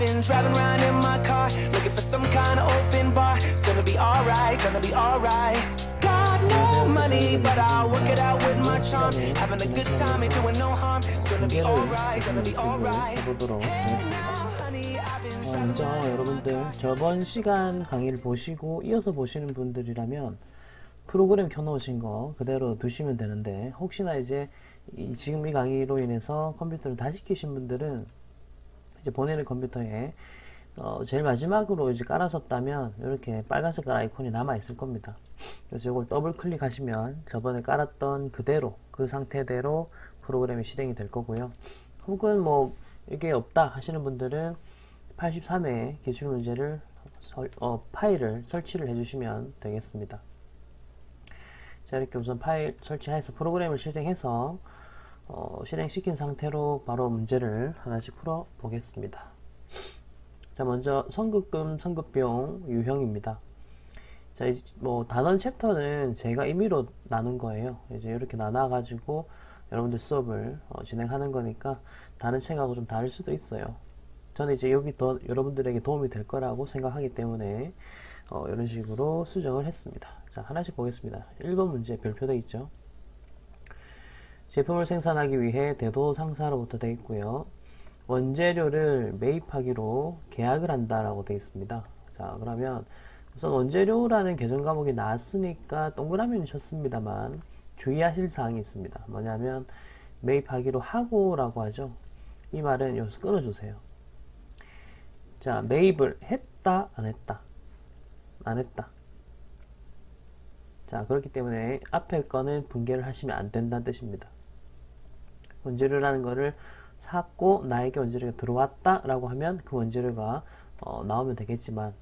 been driving around in my car, looking for some kind of open bar. It's gonna be alright, gonna be alright. Got no money, but I'll work it out with my charm. Having a good time and doing no harm. It's gonna be alright, gonna be alright. 해보도록 하겠습니다. 먼저 여러분들 저번 시간 강의를 보시고 이어서 보시는 분들이라면 프로그램 켜놓으신 거 그대로 두시면 되는데, 혹시나 이제 지금 이 강의로 인해서 컴퓨터를 다시 켜신 분들은 이제 본인의 컴퓨터에 제일 마지막으로 이제 깔았었다면 이렇게 빨간색 아이콘이 남아 있을 겁니다. 그래서 이걸 더블 클릭하시면 저번에 깔았던 그대로 그 상태대로 프로그램이 실행이 될 거고요. 혹은 뭐 이게 없다 하시는 분들은 83회 기출문제를 파일을 설치를 해주시면 되겠습니다. 자, 이렇게 우선 파일 설치해서 프로그램을 실행해서 실행시킨 상태로 바로 문제를 하나씩 풀어 보겠습니다. 자, 먼저 선급금, 선급비용, 유형입니다. 자, 뭐 단원 챕터는 제가 임의로 나눈 거예요. 이제 이렇게 나눠가지고 여러분들 수업을 진행하는 거니까 다른 책하고 좀 다를 수도 있어요. 저는 이제 여기 더 여러분들에게 도움이 될 거라고 생각하기 때문에 이런 식으로 수정을 했습니다. 자, 하나씩 보겠습니다. 1번 문제 별표되어 있죠. 제품을 생산하기 위해 대도상사로부터 되어 있고요. 원재료를 매입하기로 계약을 한다라고 되어 있습니다. 자, 그러면 우선 원재료라는 개정 과목이 나왔으니까 동그라미는 쳤습니다만 주의하실 사항이 있습니다. 뭐냐면 매입하기로 하고라고 하죠. 이 말은 여기서 끊어주세요. 자, 매입을 했다, 안 했다? 안 했다. 자, 그렇기 때문에 앞에 거는 분개를 하시면 안 된다는 뜻입니다. 원재료라는 거를 샀고 나에게 원재료가 들어왔다 라고 하면 그 원재료가 나오면 되겠지만,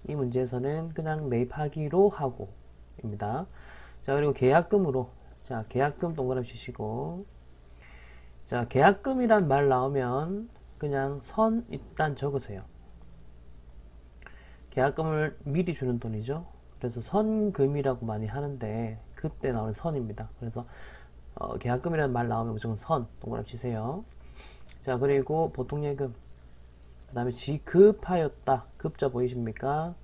이 문제에서는 그냥 매입하기로 하고 입니다. 자, 그리고 계약금으로, 자, 계약금 동그라미 치시고, 자, 계약금이란 말 나오면 그냥 선 일단 적으세요. 계약금을 미리 주는 돈이죠. 그래서 선금이라고 많이 하는데 그때 나오는 선입니다. 그래서 계약금이라는 말 나오면 무조건 선 동그라미 치세요. 자, 그리고 보통예금, 그 다음에 지급하였다. 급자 보이십니까?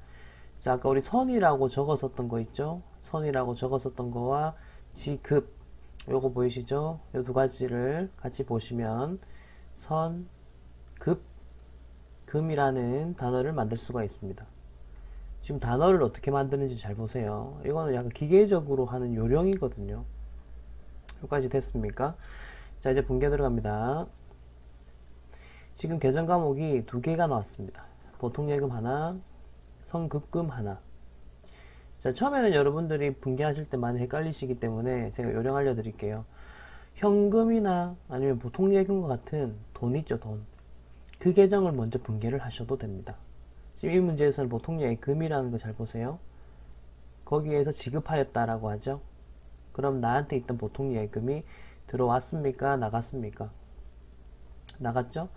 자, 아까 우리 선이라고 적었었던 거 있죠? 선이라고 적었었던 거와 지급, 요거 보이시죠? 요 두 가지를 같이 보시면 선, 급, 금이라는 단어를 만들 수가 있습니다. 지금 단어를 어떻게 만드는지 잘 보세요. 이거는 약간 기계적으로 하는 요령이거든요. 여기까지 됐습니까? 자, 이제 분개 들어갑니다. 지금 개정 과목이 두 개가 나왔습니다. 보통예금 하나, 선급금 하나. 자, 처음에는 여러분들이 분개하실 때 많이 헷갈리시기 때문에 제가 요령 알려드릴게요. 현금이나 아니면 보통예금과 같은 돈 있죠, 돈. 그 계정을 먼저 분개를 하셔도 됩니다. 지금 이 문제에서는 보통예금이라는 거 잘 보세요. 거기에서 지급하였다라고 하죠. 그럼 나한테 있던 보통예금이 들어왔습니까? 나갔습니까? 나갔죠?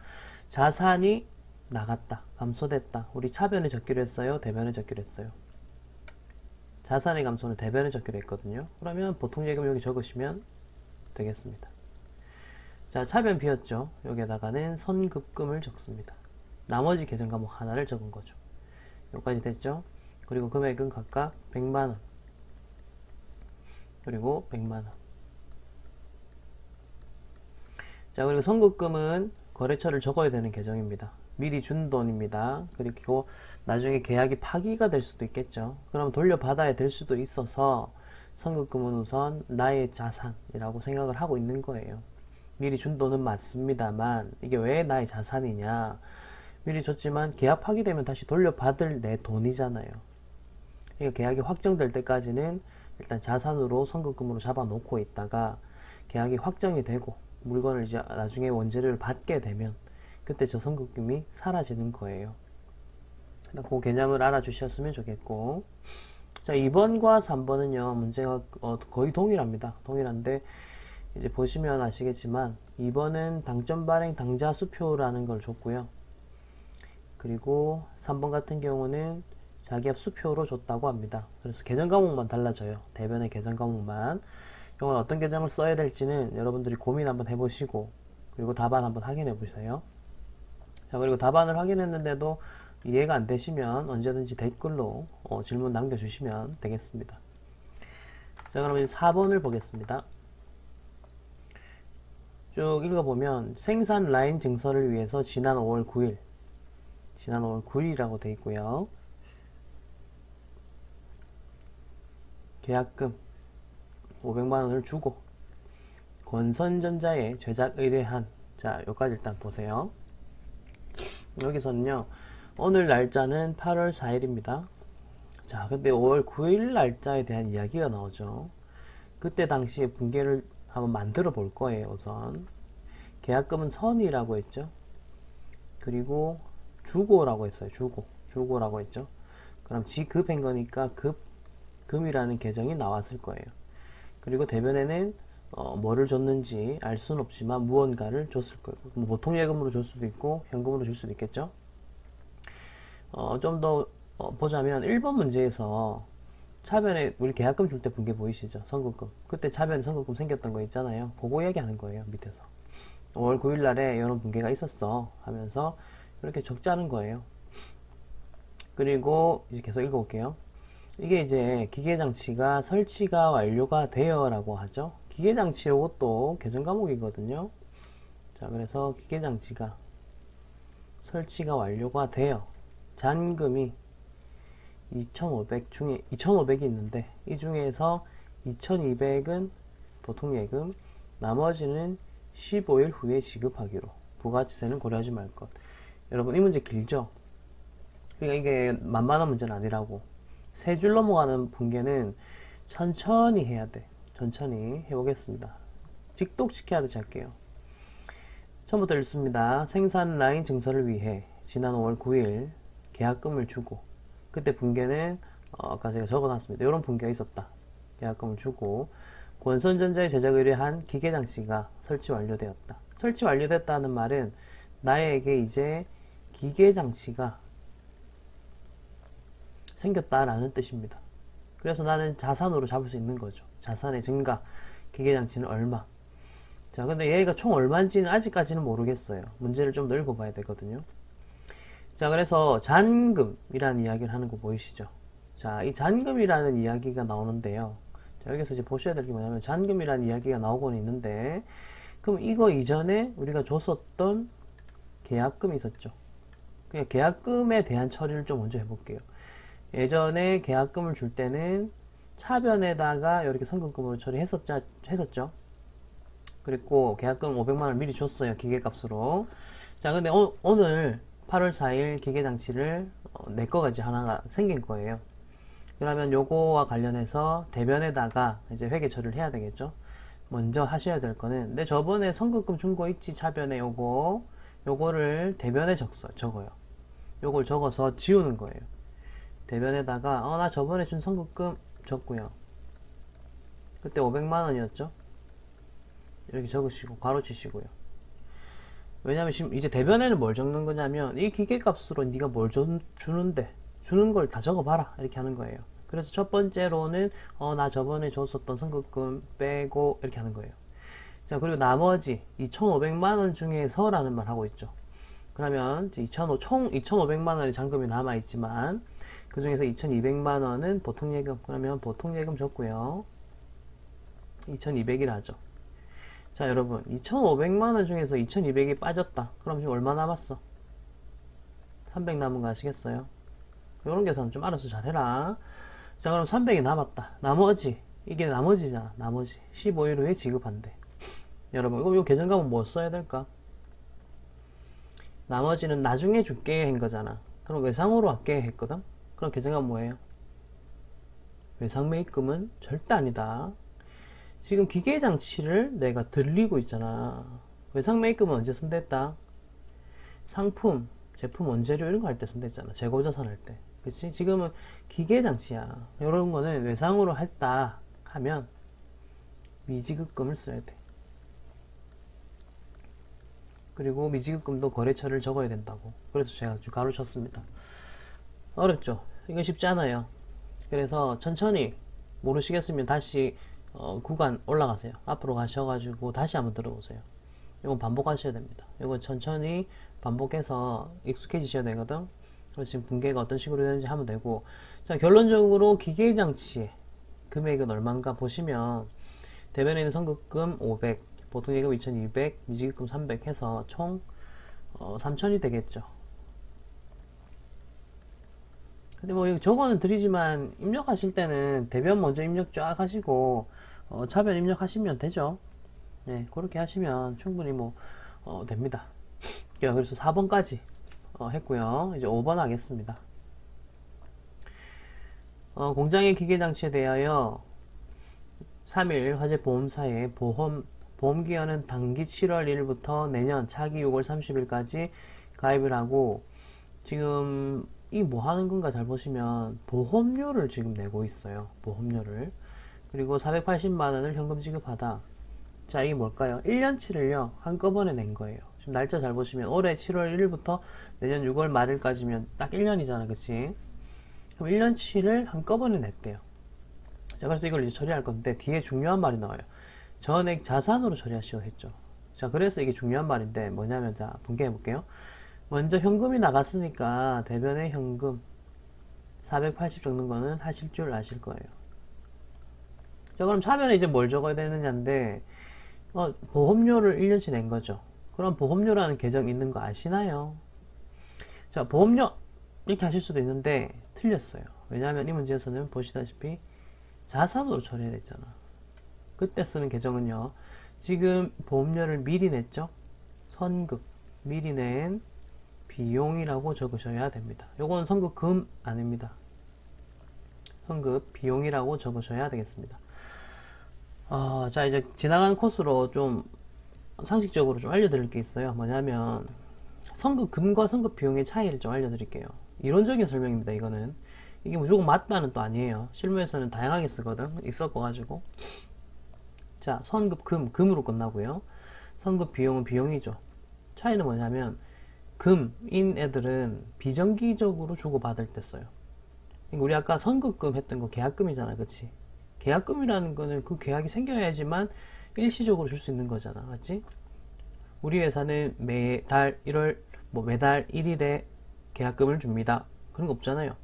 자산이 나갔다, 감소됐다. 우리 차변에 적기로 했어요? 대변에 적기로 했어요? 자산의 감소는 대변에 적기로 했거든요. 그러면 보통예금 여기 적으시면 되겠습니다. 자, 차변 비었죠? 여기에다가는 선급금을 적습니다. 나머지 계정 과목 하나를 적은 거죠. 여기까지 됐죠? 그리고 금액은 각각 100만원, 그리고 100만원. 자, 그리고 선급금은 거래처를 적어야 되는 계정입니다. 미리 준 돈입니다. 그리고 나중에 계약이 파기가 될 수도 있겠죠. 그럼 돌려받아야 될 수도 있어서 선급금은 우선 나의 자산이라고 생각을 하고 있는 거예요. 미리 준 돈은 맞습니다만 이게 왜 나의 자산이냐, 미리 줬지만 계약 파기되면 다시 돌려받을 내 돈이잖아요. 그러니까 계약이 확정될 때까지는 일단 자산으로 선급금으로 잡아놓고 있다가 계약이 확정이 되고 물건을 이제 나중에 원재료를 받게 되면 그때 저 선급금이 사라지는 거예요. 그 개념을 알아주셨으면 좋겠고, 자, 2번과 3번은요 문제가 거의 동일합니다. 동일한데 이제 보시면 아시겠지만 2번은 당점 발행 당좌 수표라는 걸 줬고요. 그리고 3번 같은 경우는 자기압 수표로 줬다고 합니다. 그래서 계정 과목만 달라져요. 대변의 계정 과목만. 이건 어떤 계정을 써야 될지는 여러분들이 고민 한번 해보시고 그리고 답안 한번 확인해 보세요. 자, 자, 그리고 답안을 확인했는데도 이해가 안 되시면 언제든지 댓글로 질문 남겨주시면 되겠습니다. 자, 그럼 이제 4번을 보겠습니다. 쭉 읽어보면 생산 라인 증설을 위해서 지난 5월 9일이라고 되어 있고요. 계약금 500만원을 주고 권선전자에 제작 의뢰한, 자, 여기까지 일단 보세요. 여기서는요, 오늘 날짜는 8월 4일입니다. 자, 근데 5월 9일 날짜에 대한 이야기가 나오죠. 그때 당시에 분계를 한번 만들어 볼 거예요. 우선 계약금은 선이라고 했죠. 그리고 주고라고 했어요. 주고라고 했죠. 그럼 지급한 거니까 금이라는 계정이 나왔을 거예요. 그리고 대변에는 뭐를 줬는지 알 수는 없지만 무언가를 줬을 거예요. 뭐 보통 예금으로 줄 수도 있고 현금으로 줄 수도 있겠죠. 좀 더 보자면 1번 문제에서 차변에 우리 계약금 줄 때 분계 보이시죠? 선급금. 그때 차변에 선급금 생겼던 거 있잖아요. 그거 이야기하는 거예요. 밑에서 5월 9일 날에 이런 분계가 있었어 하면서 이렇게 적자는 거예요. 그리고 이제 계속 읽어볼게요. 이게 이제 기계장치가 설치가 완료가 되어 라고 하죠. 기계장치 요것도 개정 과목이거든요. 자, 그래서 기계장치가 설치가 완료가 되어 잔금이 2,500 중에 2,500이 있는데 이 중에서 2,200은 보통예금, 나머지는 15일 후에 지급하기로, 부가치세는 고려하지 말 것. 여러분 이 문제 길죠? 그러니까 이게 만만한 문제는 아니라고. 세 줄 넘어가는 분계는 천천히 해야 돼. 천천히 해보겠습니다. 직독시켜야지 할게요. 처음부터 읽습니다. 생산 라인 증설을 위해 지난 5월 9일 계약금을 주고, 그때 분계는 아까 제가 적어놨습니다. 이런 분계가 있었다. 계약금을 주고 권선전자에 제작 의뢰한 기계장치가 설치 완료되었다. 설치 완료됐다는 말은 나에게 이제 기계장치가 생겼다라는 뜻입니다. 그래서 나는 자산으로 잡을 수 있는 거죠. 자산의 증가, 기계장치는 얼마. 자, 근데 얘가 총 얼마인지는 아직까지는 모르겠어요. 문제를 좀 더 읽어봐야 되거든요. 자, 그래서 잔금이라는 이야기를 하는 거 보이시죠? 자, 이 잔금이라는 이야기가 나오는데요. 자, 여기서 이제 보셔야 될 게 뭐냐면 잔금이라는 이야기가 나오고는 있는데, 그럼 이거 이전에 우리가 줬었던 계약금이 있었죠. 그냥 계약금에 대한 처리를 좀 먼저 해볼게요. 예전에 계약금을 줄 때는 차변에다가 이렇게 선급금으로 처리했었죠. 그리고 계약금 500만원을 미리 줬어요. 기계값으로. 자, 근데 오늘 8월 4일 기계장치를 내 거가 이제 하나가 생긴 거예요. 그러면 요거와 관련해서 대변에다가 이제 회계 처리를 해야 되겠죠. 먼저 하셔야 될 거는, 근데 저번에 선급금 준 거 있지, 차변에 요거를 대변에 적어요. 요걸 적어서 지우는 거예요. 대변에다가 나 저번에 준 선급금 적고요. 그때 500만원이었죠. 이렇게 적으시고 가로치시고요. 왜냐면 지금 이제 대변에는 뭘 적는 거냐면 이 기계값으로 네가 뭘 주는 걸 다 적어봐라, 이렇게 하는 거예요. 그래서 첫 번째로는 나 저번에 줬었던 선급금 빼고 이렇게 하는 거예요. 자, 그리고 나머지 2,500만원 중에서 라는 말 하고 있죠. 그러면 총 2,500만원의 잔금이 남아있지만 그 중에서 2,200만원은 보통예금. 그러면 보통예금 적고요. 2,200이라 하죠. 자, 여러분 2,500만원 중에서 2,200이 빠졌다. 그럼 지금 얼마 남았어? 300 남은 거 아시겠어요? 이런 계산 좀 알아서 잘해라. 자, 그럼 300이 남았다. 나머지, 이게 나머지잖아. 나머지 15일 후에 지급한대. 여러분 이거 계정값은 뭐 써야 될까? 나머지는 나중에 줄게 한 거잖아. 그럼 외상으로 할게 했거든. 그럼 계정값 뭐예요? 외상매입금은 절대 아니다. 지금 기계장치를 내가 들리고 있잖아. 외상매입금은 언제 쓴다 했다? 상품, 제품, 원재료 이런 거 할 때 쓴다 했잖아. 재고자산 할 때. 그치? 지금은 기계장치야. 이런 거는 외상으로 했다 하면 미지급금을 써야 돼. 그리고 미지급금도 거래처를 적어야 된다고. 그래서 제가 좀 가로쳤습니다. 어렵죠? 이건 쉽지 않아요. 그래서 천천히 모르시겠으면 다시 구간 올라가세요. 앞으로 가셔가지고 다시 한번 들어보세요. 이건 반복하셔야 됩니다. 이거 천천히 반복해서 익숙해지셔야 되거든. 그래서 지금 분계가 어떤 식으로 되는지 하면 되고, 자, 결론적으로 기계장치의 금액은 얼마인가 보시면 대변에 있는 선급금 500, 보통예금 2200, 미지급금 300 해서 총 3000이 되겠죠. 근데 뭐 저거는 드리지만 입력하실 때는 대변 먼저 입력 쫙 하시고 차변 입력하시면 되죠. 네, 그렇게 하시면 충분히 뭐 됩니다. 그래서 4번까지 했고요. 이제 5번 하겠습니다. 공장의 기계장치에 대하여 3일 화재보험사의 보험기간은 당기 7월 1일부터 내년 차기 6월 30일까지 가입을 하고, 지금 이 뭐 하는 건가 잘 보시면 보험료를 지금 내고 있어요. 보험료를. 그리고 480만원을 현금 지급하다. 자, 이게 뭘까요? 1년치를요 한꺼번에 낸 거예요. 지금 날짜 잘 보시면 올해 7월 1일부터 내년 6월 말일까지면 딱 1년이잖아, 그치? 그럼 1년치를 한꺼번에 냈대요. 자, 그래서 이걸 이제 처리할 건데 뒤에 중요한 말이 나와요. 전액 자산으로 처리하시오 했죠. 자, 그래서 이게 중요한 말인데 뭐냐면, 자, 분개해 볼게요. 먼저 현금이 나갔으니까 대변에 현금 480 적는 거는 하실 줄 아실 거예요. 자, 그럼 차변에 이제 뭘 적어야 되느냐인데, 보험료를 1년치 낸 거죠. 그럼 보험료라는 계정 있는 거 아시나요? 자, 보험료 이렇게 하실 수도 있는데 틀렸어요. 왜냐하면 이 문제에서는 보시다시피 자산으로 처리를 했잖아. 그때 쓰는 계정은요, 지금 보험료를 미리 냈죠? 선급 미리 낸 비용이라고 적으셔야 됩니다. 요건 선급금 아닙니다. 선급 비용이라고 적으셔야 되겠습니다. 자, 이제 지나가는 코스로 좀 상식적으로 좀 알려드릴 게 있어요. 뭐냐면 선급금과 선급 비용의 차이를 좀 알려드릴게요. 이론적인 설명입니다. 이거는 이게 무조건 맞다는 또 아니에요. 실무에서는 다양하게 쓰거든. 있었고가지고. 자, 선급금 금으로 끝나고요. 선급 비용은 비용이죠. 차이는 뭐냐면 금인 애들은 비정기적으로 주고받을 때 써요. 그러니까 우리 아까 선급금 했던 거 계약금이잖아, 그치? 계약금이라는 거는 그 계약이 생겨야지만 일시적으로 줄 수 있는 거잖아, 맞지? 우리 회사는 매달 1월 매달 1일에 계약금을 줍니다. 그런 거 없잖아요.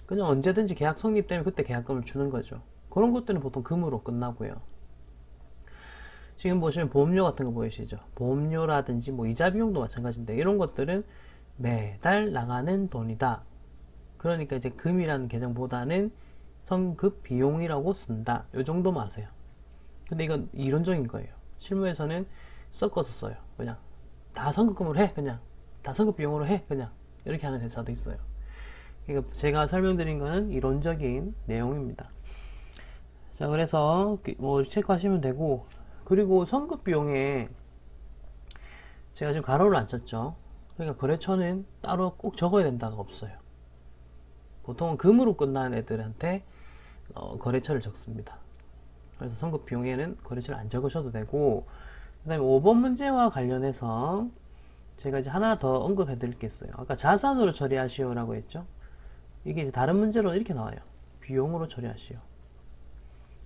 그냥 언제든지 계약 성립되면 그때 계약금을 주는 거죠. 그런 것들은 보통 금으로 끝나고요. 지금 보시면 보험료 같은 거 보이시죠? 보험료라든지 뭐 이자 비용도 마찬가지인데 이런 것들은 매달 나가는 돈이다. 그러니까 이제 금이라는 계정보다는 선급 비용이라고 쓴다. 요 정도만 아세요. 근데 이건 이론적인 거예요. 실무에서는 섞어서 써요. 그냥 다 선급금으로 해. 그냥 다 선급 비용으로 해. 그냥 이렇게 하는 회사도 있어요. 그러니까 제가 설명드린 거는 이론적인 내용입니다. 자, 그래서 뭐 체크하시면 되고, 그리고 선급 비용에 제가 지금 가로를 안 쳤죠. 그러니까 거래처는 따로 꼭 적어야 된다가 없어요. 보통은 금으로 끝나는 애들한테 거래처를 적습니다. 그래서 선급 비용에는 거래처를 안 적으셔도 되고, 그 다음에 5번 문제와 관련해서 제가 이제 하나 더 언급해 드릴 게 있어요. 아까 자산으로 처리하시오 라고 했죠. 이게 이제 다른 문제로 이렇게 나와요. 비용으로 처리하시오.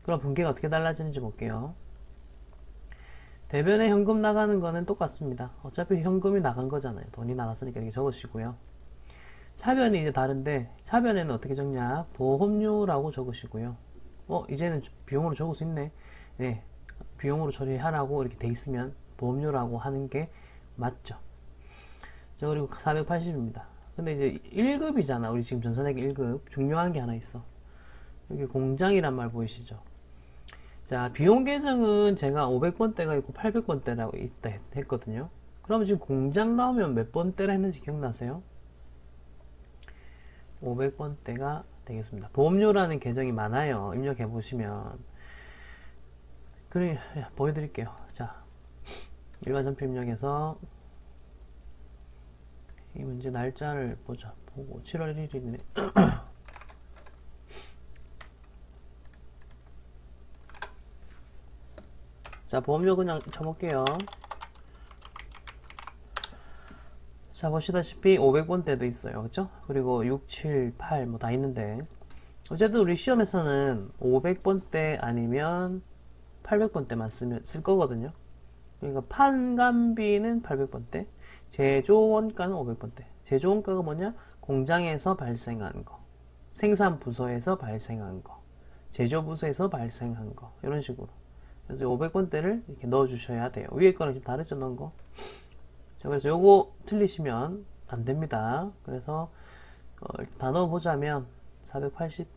그럼 분계가 어떻게 달라지는지 볼게요. 대변에 현금 나가는 거는 똑같습니다. 어차피 현금이 나간 거잖아요. 돈이 나갔으니까 이렇게 적으시고요. 차변이 이제 다른데, 차변에는 어떻게 적냐? 보험료라고 적으시고요. 이제는 비용으로 적을 수 있네. 네, 비용으로 처리하라고 이렇게 돼 있으면 보험료라고 하는 게 맞죠. 자, 그리고 480입니다. 근데 이제 1급이잖아. 우리 지금 전산액 1급. 중요한 게 하나 있어. 여기 공장이란 말 보이시죠? 자, 비용 계정은 제가 500번대가 있고 800번대라고 있다 했거든요. 그럼 지금 공장 나오면 몇 번대라 했는지 기억나세요? 500번대가 되겠습니다. 보험료라는 계정이 많아요. 입력해 보시면. 그래, 보여드릴게요. 자, 일반 전표 입력해서 이 문제 날짜를 보자. 보고 7월 1일이네. 자, 보험료 그냥 쳐볼게요. 자, 보시다시피 500번대도 있어요. 그쵸? 그리고 6, 7, 8 뭐 다 있는데, 어쨌든 우리 시험에서는 500번대 아니면 800번대만 쓸 거거든요. 그러니까 판관비는 800번대, 제조원가는 500번대. 제조원가가 뭐냐? 공장에서 발생한 거, 생산부서에서 발생한 거, 제조부서에서 발생한 거, 이런 식으로. 그래서 500번대를 이렇게 넣어 주셔야 돼요. 위에 거는 좀 다르죠, 넣은 거. 자, 그래서 요거 틀리시면 안 됩니다. 그래서 다 넣어보자면 480.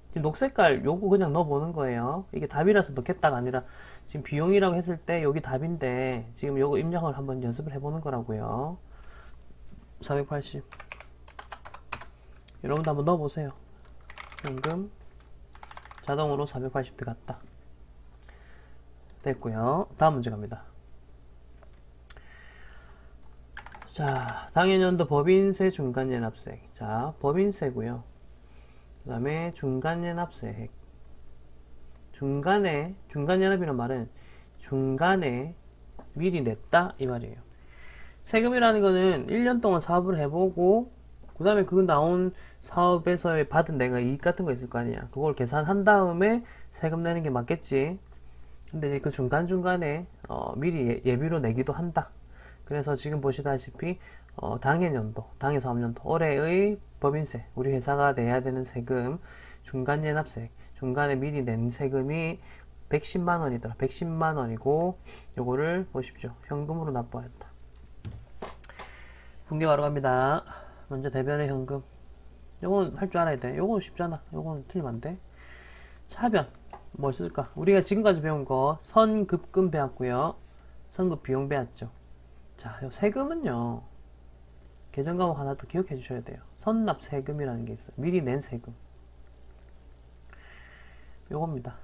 지금 녹색깔 요거 그냥 넣어보는 거예요. 이게 답이라서 넣겠다가 아니라 지금 비용이라고 했을 때 여기 답인데 지금 요거 입력을 한번 연습을 해보는 거라고요. 480. 여러분도 한번 넣어보세요. 현금 자동으로 480 들어갔다. 됐고요. 다음 문제 갑니다. 자, 당해년도 법인세 중간연합세액. 자, 법인세고요. 그 다음에 중간연합세액. 중간연합이란 말은 중간에 미리 냈다 이 말이에요. 세금이라는 거는 1년 동안 사업을 해보고 그 다음에 그 나온 사업에서 받은 내가 이익 같은 거 있을 거 아니야. 그걸 계산한 다음에 세금 내는 게 맞겠지. 근데 이제 그 중간중간에 미리 예비로 내기도 한다. 그래서 지금 보시다시피 당해년도, 당해사업년도 올해의 법인세, 우리 회사가 내야 되는 세금, 중간연합세, 중간에 미리 낸 세금이 110만 원이더라. 110만 원이고 요거를 보십시오. 현금으로 납부하였다. 분계 바로 갑니다. 먼저 대변의 현금. 요건 할 줄 알아야 돼. 요건 쉽잖아. 요건 틀리면 안 돼. 차변. 뭘 쓸까? 우리가 지금까지 배운 거 선급금 배웠고요. 선급 비용 배웠죠. 자, 요 세금은요. 계정 과목 하나 더 기억해 주셔야 돼요. 선납 세금이라는 게 있어요. 미리 낸 세금. 요겁니다.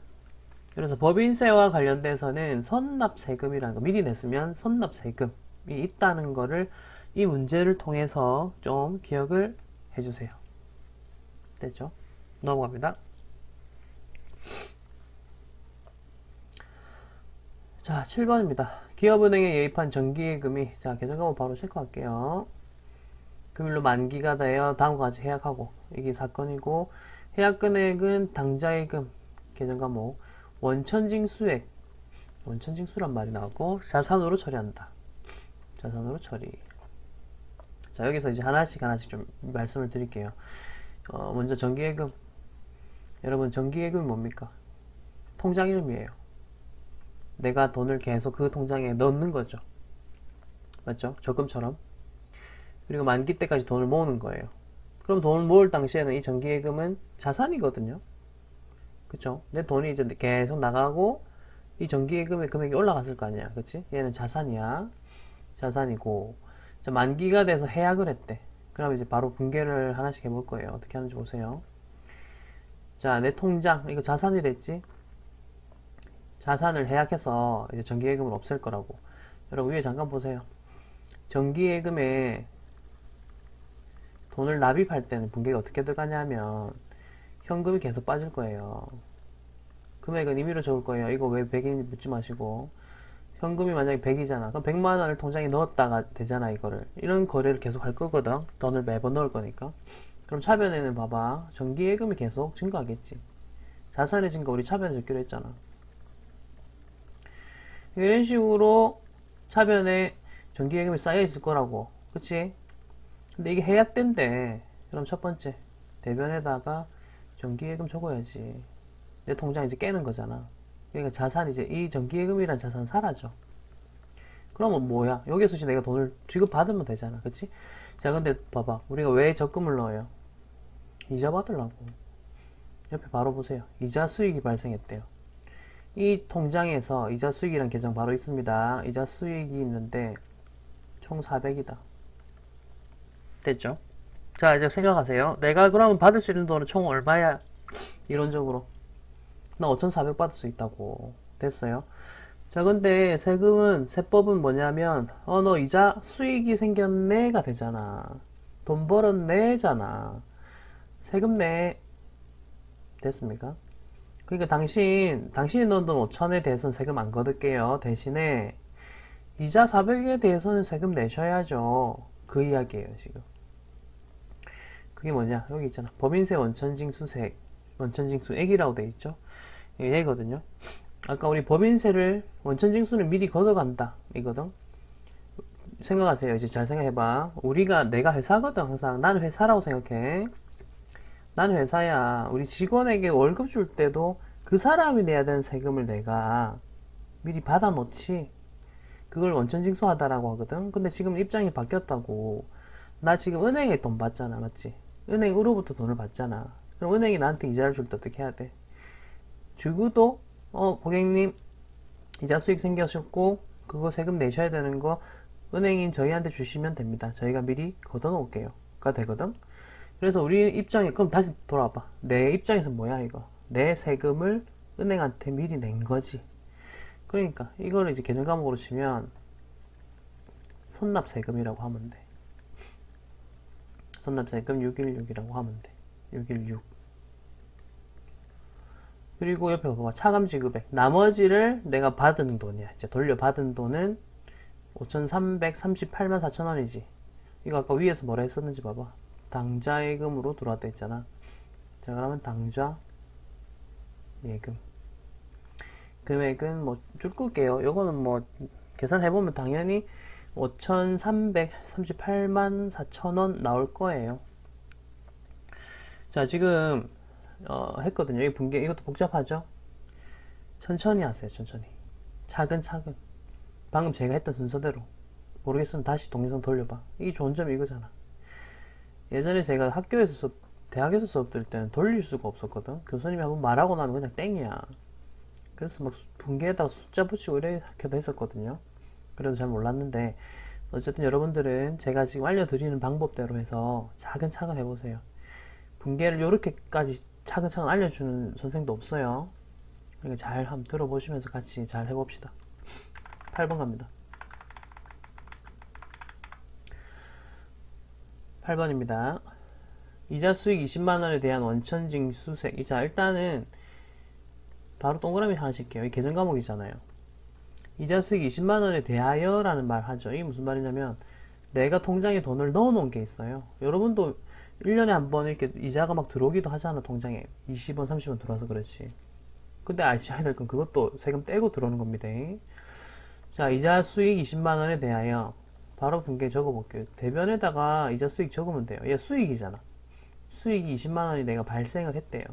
그래서 법인세와 관련돼서는 선납 세금이라는 거, 미리 냈으면 선납 세금이 있다는 거를 이 문제를 통해서 좀 기억을 해 주세요. 됐죠? 넘어갑니다. 자, 7번입니다. 기업은행에 예입한 정기예금이, 자, 계정과목 바로 체크할게요. 금일로 만기가 되어 다음과 같이 해약하고, 이게 사건이고, 해약금액은 당좌예금, 계정과목, 원천징수액, 원천징수란 말이 나오고, 자산으로 처리한다. 자산으로 처리. 자, 여기서 이제 하나씩 좀 말씀을 드릴게요. 먼저 정기예금. 여러분, 정기예금이 뭡니까? 통장 이름이에요. 내가 돈을 계속 그 통장에 넣는 거죠. 맞죠? 적금처럼. 그리고 만기 때까지 돈을 모으는 거예요. 그럼 돈을 모을 당시에는 이 정기예금은 자산이거든요. 그쵸? 내 돈이 이제 계속 나가고 이 정기예금의 금액이 올라갔을 거 아니야. 그치? 얘는 자산이야. 자산이고, 자, 만기가 돼서 해약을 했대. 그럼 이제 바로 분개를 하나씩 해볼 거예요. 어떻게 하는지 보세요. 자, 내 통장, 이거 자산이랬지? 자산을 해약해서 이제 정기예금을 없앨 거라고. 여러분 위에 잠깐 보세요. 정기예금에 돈을 납입할 때는 분개가 어떻게 들어가냐면 현금이 계속 빠질 거예요. 금액은 임의로 적을 거예요. 이거 왜 100인지 묻지 마시고, 현금이 만약에 100이잖아. 그럼 100만 원을 통장에 넣었다가 되잖아, 이거를. 이런 거래를 계속 할 거거든. 돈을 매번 넣을 거니까. 그럼 차변에는 봐봐. 정기예금이 계속 증가하겠지. 자산의 증가 우리 차변에 적기로 했잖아. 이런 식으로 차변에 정기예금이 쌓여 있을 거라고. 그치? 근데 이게 해약된대. 그럼 첫 번째, 대변에다가 정기예금 적어야지. 내 통장 이제 깨는 거잖아. 그러니까 자산, 이제 이 정기예금이란 자산 사라져. 그러면 뭐야? 여기서 이제 내가 돈을 지급받으면 되잖아. 그치? 자, 근데 봐봐. 우리가 왜 적금을 넣어요? 이자 받으려고. 옆에 바로 보세요. 이자 수익이 발생했대요. 이 통장에서 이자 수익이란 계정 바로 있습니다. 이자 수익이 있는데 총 400이다. 됐죠? 자, 이제 생각하세요. 내가 그러면 받을 수 있는 돈은 총 얼마야? 이론적으로 나 5,400 받을 수 있다고. 됐어요? 자, 근데 세금은, 세법은 뭐냐면 너 이자 수익이 생겼네가 되잖아. 돈 벌었네잖아. 세금 내. 됐습니까? 그러니까 당신이 넣은 돈 5,000에 대해서는 세금 안 거둘게요. 대신에 이자 400에 대해서는 세금 내셔야죠. 그 이야기예요, 지금. 그게 뭐냐? 여기 있잖아. 법인세 원천징수세액, 원천징수액이라고 돼 있죠. 얘거든요. 아까 우리 법인세를 원천징수는 미리 걷어간다 이거든. 생각하세요. 이제 잘 생각해봐. 내가 회사거든. 항상 나는 회사라고 생각해. 나는 회사야. 우리 직원에게 월급 줄 때도 그 사람이 내야 되는 세금을 내가 미리 받아 놓지. 그걸 원천징수하다라고 하거든. 근데 지금 입장이 바뀌었다고. 나 지금 은행에 돈 받잖아, 맞지? 은행으로부터 돈을 받잖아. 그럼 은행이 나한테 이자를 줄 때 어떻게 해야 돼? 주고도 고객님 이자 수익 생기셨고 그거 세금 내셔야 되는 거 은행인 저희한테 주시면 됩니다. 저희가 미리 걷어 놓을게요 가 되거든. 그래서 우리 입장이, 그럼 다시 돌아와봐. 내 입장에서 뭐야 이거? 내 세금을 은행한테 미리 낸 거지. 그러니까 이거를 이제 계정 과목으로 치면 선납세금이라고 하면 돼. 선납세금 616이라고 하면 돼. 616. 그리고 옆에 봐봐. 차감지급액. 나머지를 내가 받은 돈이야. 이제 돌려받은 돈은 5,338만 4천원이지. 이거 아까 위에서 뭐라 했었는지 봐봐. 당좌예금으로 들어왔다 했잖아. 자, 그러면 당좌 예금. 금액은 뭐 줄 끌게요. 요거는 뭐 계산해보면 당연히 5,338만 4천원 나올 거예요. 자, 지금 했거든요. 이 분계, 이것도 복잡하죠? 천천히 하세요. 천천히. 차근차근. 방금 제가 했던 순서대로. 모르겠으면 다시 동영상 돌려봐. 이게 좋은 점이 이거잖아. 예전에 제가 학교에서 대학에서 수업 들을 때는 돌릴 수가 없었거든. 교수님이 한번 말하고 나면 그냥 땡이야. 그래서 막 분계에다가 숫자 붙이고 이렇게도 했었거든요. 그래도 잘 몰랐는데, 어쨌든 여러분들은 제가 지금 알려드리는 방법대로 해서 차근차근 해보세요. 분계를 요렇게까지 차근차근 알려주는 선생도 없어요. 그러니까 잘 한번 들어보시면서 같이 잘 해봅시다. 8번 갑니다. 8번입니다. 이자 수익 20만원에 대한 원천징수세. 자, 일단은 바로 동그라미 하나 칠게요. 이 계정 과목이잖아요. 이자 수익 20만원에 대하여 라는 말 하죠. 이게 무슨 말이냐면 내가 통장에 돈을 넣어 놓은 게 있어요. 여러분도 1년에 한 번 이렇게 이자가 막 들어오기도 하잖아. 통장에 20원 30원 들어와서 그렇지. 근데 아셔야 될 건 그것도 세금 떼고 들어오는 겁니다. 자, 이자 수익 20만원에 대하여 바로 분계 적어볼게요. 대변에다가 이자 수익 적으면 돼요. 얘 수익이잖아. 수익이 20만원이 내가 발생을 했대요.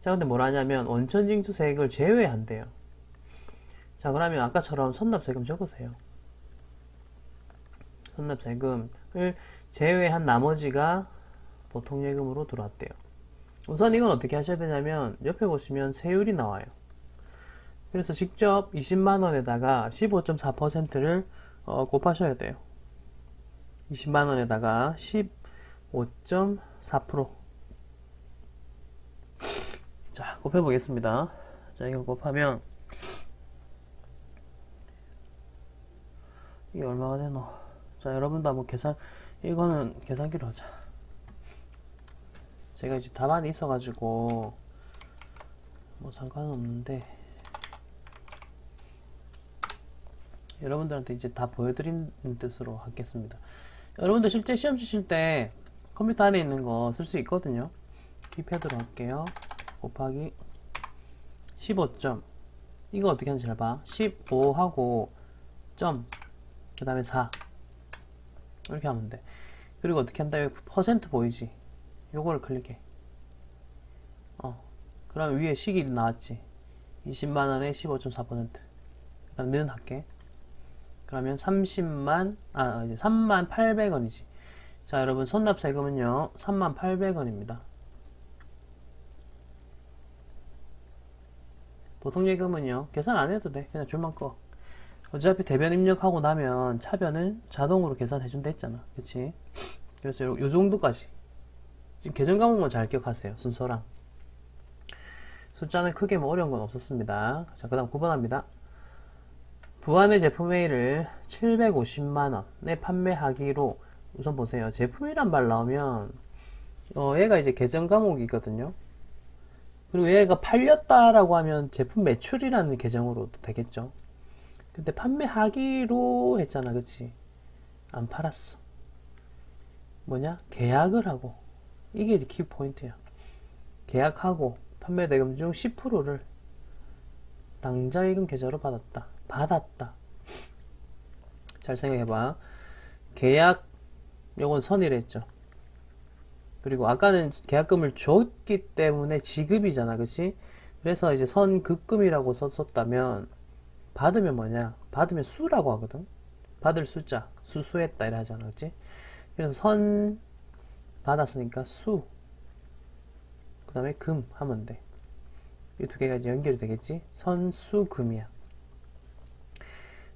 자, 근데 뭘 하냐면 원천징수세액을 제외한대요. 자, 그러면 아까처럼 선납세금 적으세요. 선납세금을 제외한 나머지가 보통예금으로 들어왔대요. 우선 이건 어떻게 하셔야 되냐면 옆에 보시면 세율이 나와요. 그래서 직접 20만원에다가 15.4%를 곱하셔야 돼요. 20만원에다가 15.4%. 자, 곱해보겠습니다. 자, 이거 곱하면 이게 얼마가 되노? 자, 여러분도 한번 이거는 계산기로 하자. 제가 이제 답안이 있어가지고 뭐 상관은 없는데 여러분들한테 이제 다 보여드리는 뜻으로 하겠습니다. 여러분들 실제 시험 치실 때 컴퓨터 안에 있는 거 쓸 수 있거든요. 키패드로 할게요. 곱하기 15점. 이거 어떻게 하는지 잘 봐. 15하고 점, 그 다음에 4 이렇게 하면 돼. 그리고 어떻게 한다. 여기 퍼센트 보이지? 요거를 클릭해. 그러면 위에 식이 나왔지. 20만원에 15.4%. 그 다음 는 할게. 그러면 이제 38,000원이지. 자, 여러분 선납세금은요 38,000원입니다. 보통예금은요 계산 안해도 돼. 그냥 줄만 꺼. 어차피 대변 입력하고 나면 차변은 자동으로 계산해준다 했잖아. 그치? 그래서 요 정도까지 지금 계정 과목만 잘 기억하세요. 순서랑 숫자는 크게 뭐 어려운 건 없었습니다. 자, 그 다음 9번 합니다. 부안의 제품 A를 750만원에 판매하기로. 우선 보세요. 제품이란 말 나오면 얘가 이제 계정 과목이거든요. 그리고 얘가 팔렸다라고 하면 제품 매출이라는 계정으로도 되겠죠. 근데 판매하기로 했잖아. 그치? 안 팔았어. 뭐냐? 계약을 하고. 이게 이제 키포인트야. 계약하고 판매 대금 중 10%를 당좌이금 계좌로 받았다. 받았다. 잘 생각해봐. 계약, 요건 선이랬죠. 그리고 아까는 계약금을 줬기 때문에 지급이잖아. 그치? 그래서 이제 선급금이라고 썼었다면, 받으면 뭐냐? 받으면 수라고 하거든? 받을 숫자, 수수했다 이래 하잖아. 그치? 그래서 선 받았으니까 수, 그 다음에 금 하면 돼. 이 두 개가 이제 연결이 되겠지? 선수금이야.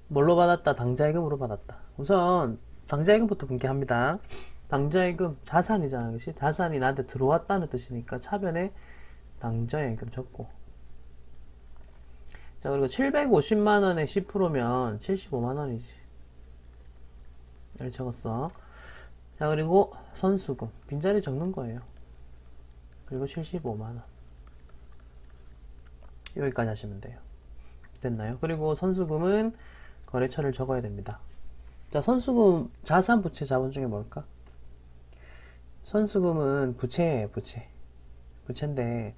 뭘로 받았다? 당좌이금으로 받았다. 우선 당좌이금부터 분개합니다. 당좌이금 자산이잖아. 그치? 자산이 나한테 들어왔다는 뜻이니까 차변에 당좌이금 적고, 자, 그리고 750만원에 10%면 75만원이지. 이렇게 적었어. 자, 그리고 선수금. 빈자리 적는 거예요. 그리고 75만원. 여기까지 하시면 돼요. 됐나요? 그리고 선수금은 거래처를 적어야 됩니다. 자, 선수금, 자산, 부채, 자본 중에 뭘까? 선수금은 부채예요, 부채. 부채인데,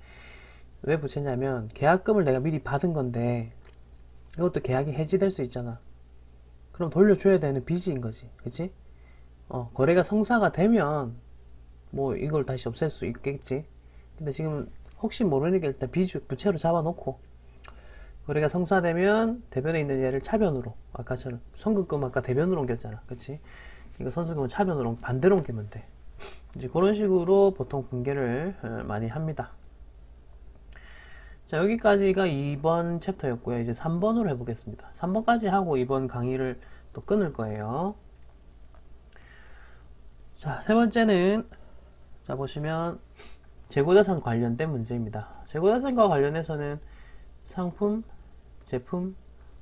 왜 부채냐면, 계약금을 내가 미리 받은 건데, 이것도 계약이 해지될 수 있잖아. 그럼 돌려줘야 되는 빚인 거지. 그치? 거래가 성사가 되면, 뭐, 이걸 다시 없앨 수 있겠지. 근데 지금, 혹시 모르니까 일단 부채로 잡아놓고, 거래가 성사되면, 대변에 있는 얘를 차변으로, 아까처럼, 선급금 아까 대변으로 옮겼잖아. 그치? 이거 선수금은 차변으로, 반대로 옮기면 돼. 이제 그런 식으로 보통 분개를 많이 합니다. 자, 여기까지가 2번 챕터였고요. 이제 3번으로 해보겠습니다. 3번까지 하고 이번 강의를 또 끊을 거예요. 자, 세 번째는, 자, 보시면, 재고자산 관련된 문제입니다. 재고자산과 관련해서는 상품, 제품,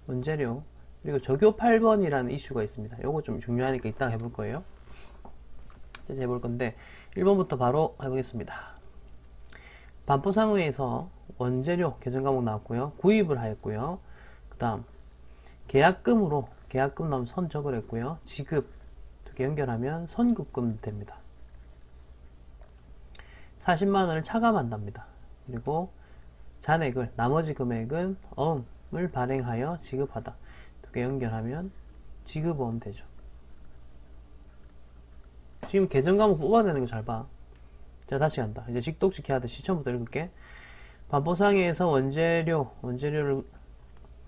원재료, 그리고 적요 8번이라는 이슈가 있습니다. 요거 좀 중요하니까 이따가 해볼 거예요. 이제 해볼 건데, 1번부터 바로 해보겠습니다. 반포상회에서 원재료 개정 과목 나왔고요. 구입을 하였고요. 그 다음 계약금으로, 계약금 나오면 선 적을 했고요. 지급 두 개 연결하면 선급금 됩니다. 40만원을 차감한답니다. 그리고 잔액을, 나머지 금액은 어음을 발행하여 지급하다. 두 개 연결하면 지급어음 되죠. 지금 개정 과목 뽑아내는 거 잘 봐. 자, 다시 간다. 이제 직독직해 하듯이 처음부터 읽을게. 반포상회에서 원재료를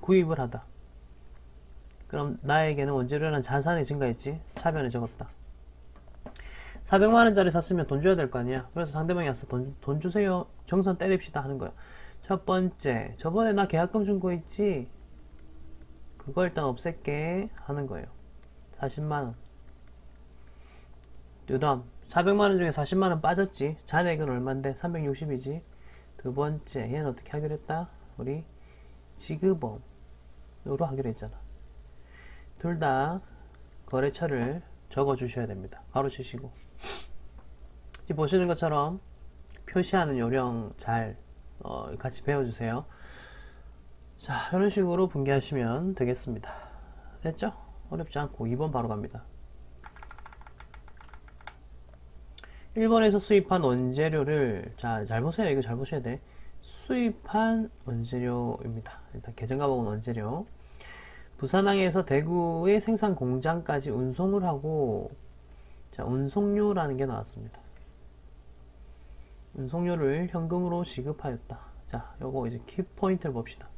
구입을 하다. 그럼 나에게는 원재료라는 자산이 증가했지. 차변에 적었다. 400만원짜리 샀으면 돈 줘야 될 거 아니야. 그래서 상대방이 와서 돈 주세요. 정선 때립시다 하는 거야. 첫 번째, 저번에 나 계약금 준 거 있지? 그거 일단 없앨게 하는 거예요. 40만원. 그 다음 400만원 중에 40만원 빠졌지. 잔액은 얼만데? 360이지. 두 번째, 얘는 어떻게 하기로 했다? 우리 지급어음으로 하기로 했잖아. 둘 다 거래처를 적어 주셔야 됩니다. 가로치시고. 지금 보시는 것처럼 표시하는 요령 잘 같이 배워주세요. 자, 이런 식으로 분개하시면 되겠습니다. 됐죠? 어렵지 않고 2번 바로 갑니다. 1번에서 수입한 원재료를, 자, 잘 보세요. 이거 잘 보셔야 돼. 수입한 원재료입니다. 일단 개정 과목은 원재료. 부산항에서 대구의 생산 공장까지 운송을 하고, 자, 운송료라는 게 나왔습니다. 운송료를 현금으로 지급하였다. 자, 요거 이제 키포인트를 봅시다.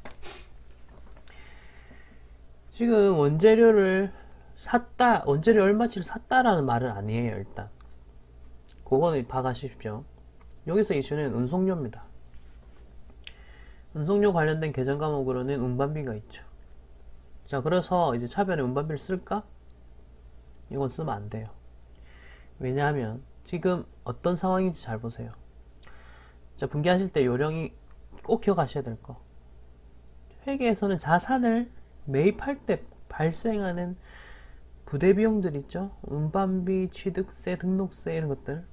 지금 원재료를 샀다, 원재료 얼마치를 샀다라는 말은 아니에요, 일단. 그거는 봐가십시오. 여기서 이슈는 운송료입니다. 운송료 관련된 개정 과목으로는 운반비가 있죠. 자, 그래서 이제 차변에 운반비를 쓸까? 이건 쓰면 안 돼요. 왜냐하면 지금 어떤 상황인지 잘 보세요. 자, 분개하실 때 요령이 꼭 기억하셔야 될 거. 회계에서는 자산을 매입할 때 발생하는 부대 비용들 있죠? 운반비, 취득세, 등록세 이런 것들.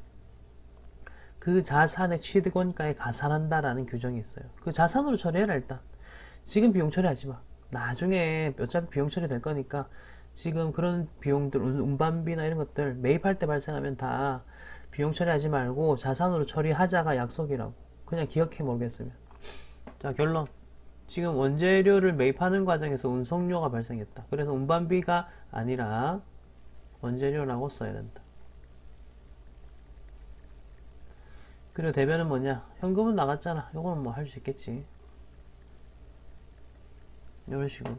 그 자산의 취득원가에 가산한다라는 규정이 있어요. 그 자산으로 처리해라 일단. 지금 비용 처리하지 마. 나중에 어차피 비용 처리 될 거니까 지금 그런 비용들, 운반비나 이런 것들 매입할 때 발생하면 다 비용 처리하지 말고 자산으로 처리하자가 약속이라고. 그냥 기억해 모르겠으면. 자, 결론. 지금 원재료를 매입하는 과정에서 운송료가 발생했다. 그래서 운반비가 아니라 원재료라고 써야 된다. 그리고 대변은 뭐냐? 현금은 나갔잖아. 요거는 뭐 할 수 있겠지. 이런 식으로.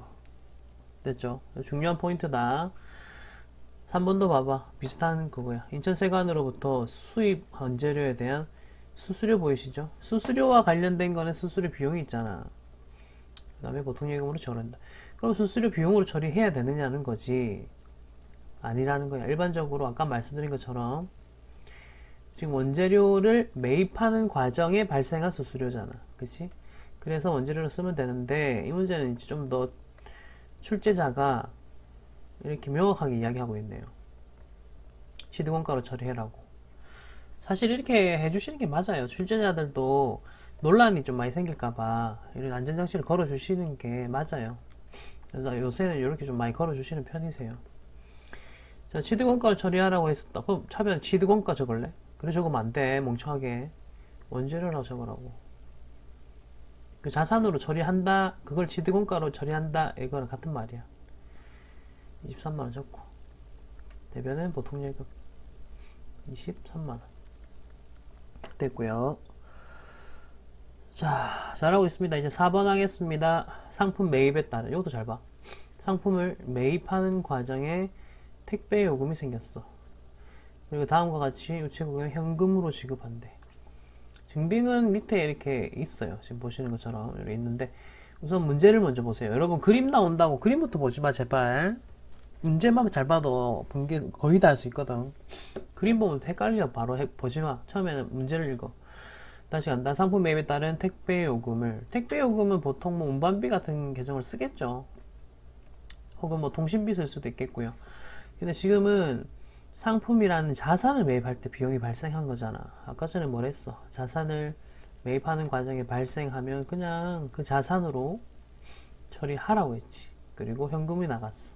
됐죠? 중요한 포인트다. 3번도 봐봐. 비슷한 그거야. 인천세관으로부터 수입 원재료에 대한 수수료 보이시죠? 수수료와 관련된 거는 수수료 비용이 있잖아. 그 다음에 보통 예금으로 처리한다. 그럼 수수료 비용으로 처리해야 되느냐는 거지. 아니라는 거야. 일반적으로 아까 말씀드린 것처럼 지금 원재료를 매입하는 과정에 발생한 수수료잖아. 그치? 그래서 원재료를 쓰면 되는데 이 문제는 이제 좀 더 출제자가 이렇게 명확하게 이야기하고 있네요. 취득원가로 처리해라고. 사실 이렇게 해주시는 게 맞아요. 출제자들도 논란이 좀 많이 생길까봐 이런 안전장치를 걸어주시는 게 맞아요. 그래서 요새는 이렇게 좀 많이 걸어주시는 편이세요. 자, 취득원가를 처리하라고 했었다. 그럼 차변 취득원가 적을래? 그래 적으면 안 돼. 멍청하게. 원재료라고 적으라고. 그 자산으로 처리한다. 그걸 취득원가로 처리한다. 이거랑 같은 말이야. 23만원 적고. 대변은 보통예금 23만원. 됐고요. 자, 잘하고 있습니다. 이제 4번 하겠습니다. 상품 매입에 따른, 이것도 잘 봐. 상품을 매입하는 과정에 택배 요금이 생겼어. 그리고 다음과 같이 우체국에 현금으로 지급한대. 증빙은 밑에 이렇게 있어요. 지금 보시는 것처럼 이렇게 있는데, 우선 문제를 먼저 보세요. 여러분 그림 나온다고 그림부터 보지 마, 제발. 문제만 잘 봐도 분계 거의 다 할 수 있거든. 그림 보면 헷갈려. 바로 보지 마. 처음에는 문제를 읽어. 다시 간다. 상품 매입에 따른 택배 요금을. 택배 요금은 보통 뭐 운반비 같은 계정을 쓰겠죠. 혹은 뭐 통신비 쓸 수도 있겠고요. 근데 지금은 상품이라는 자산을 매입할 때 비용이 발생한 거잖아. 아까 전에 뭘 했어? 자산을 매입하는 과정에 발생하면 그냥 그 자산으로 처리하라고 했지. 그리고 현금이 나갔어.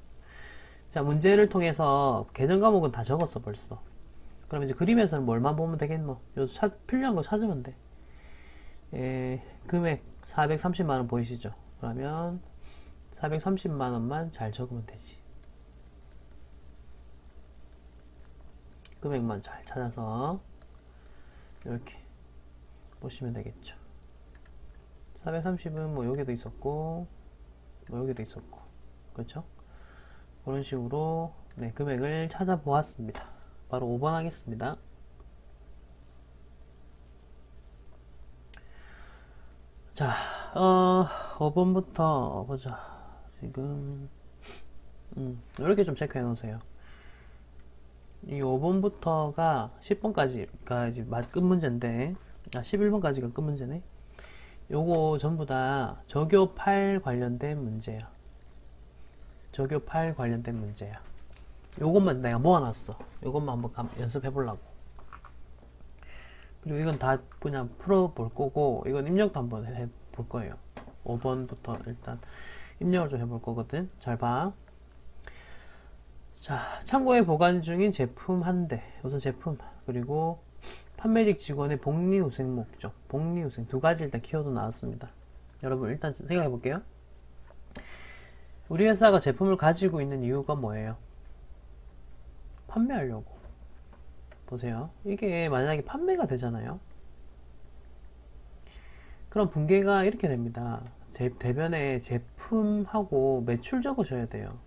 자, 문제를 통해서 계정 과목은 다 적었어 벌써. 그럼 이제 그림에서는 뭘만 보면 되겠노? 요 필요한 거 찾으면 돼. 금액 430만원 보이시죠? 그러면 430만원만 잘 적으면 되지. 금액만 잘 찾아서 이렇게 보시면 되겠죠. 430은 뭐 여기도 있었고 뭐 여기도 있었고, 그렇죠? 그런 식으로 네, 금액을 찾아보았습니다. 바로 5번 하겠습니다. 자, 5번부터 보자. 지금 이렇게 좀 체크해 놓으세요. 이 5번부터가 10번까지가 이제 끝 문제인데, 11번까지가 끝 문제네. 요거 전부 다 저교 8 관련된 문제야. 저교 8 관련된 문제야. 요것만 내가 모아놨어. 요것만 한번 연습해 보려고. 그리고 이건 다 그냥 풀어볼 거고, 이건 입력도 한번 해볼 거예요. 5번부터 일단 입력을 좀 해볼 거거든. 잘 봐. 자, 창고에 보관 중인 제품 한 대. 우선 제품. 그리고 판매직 직원의 복리후생 목적. 복리후생. 두 가지 일단 키워드 나왔습니다. 여러분 일단 생각해 볼게요. 우리 회사가 제품을 가지고 있는 이유가 뭐예요? 판매하려고. 보세요. 이게 만약에 판매가 되잖아요. 그럼 분계가 이렇게 됩니다. 대변에 제품하고 매출 적으셔야 돼요.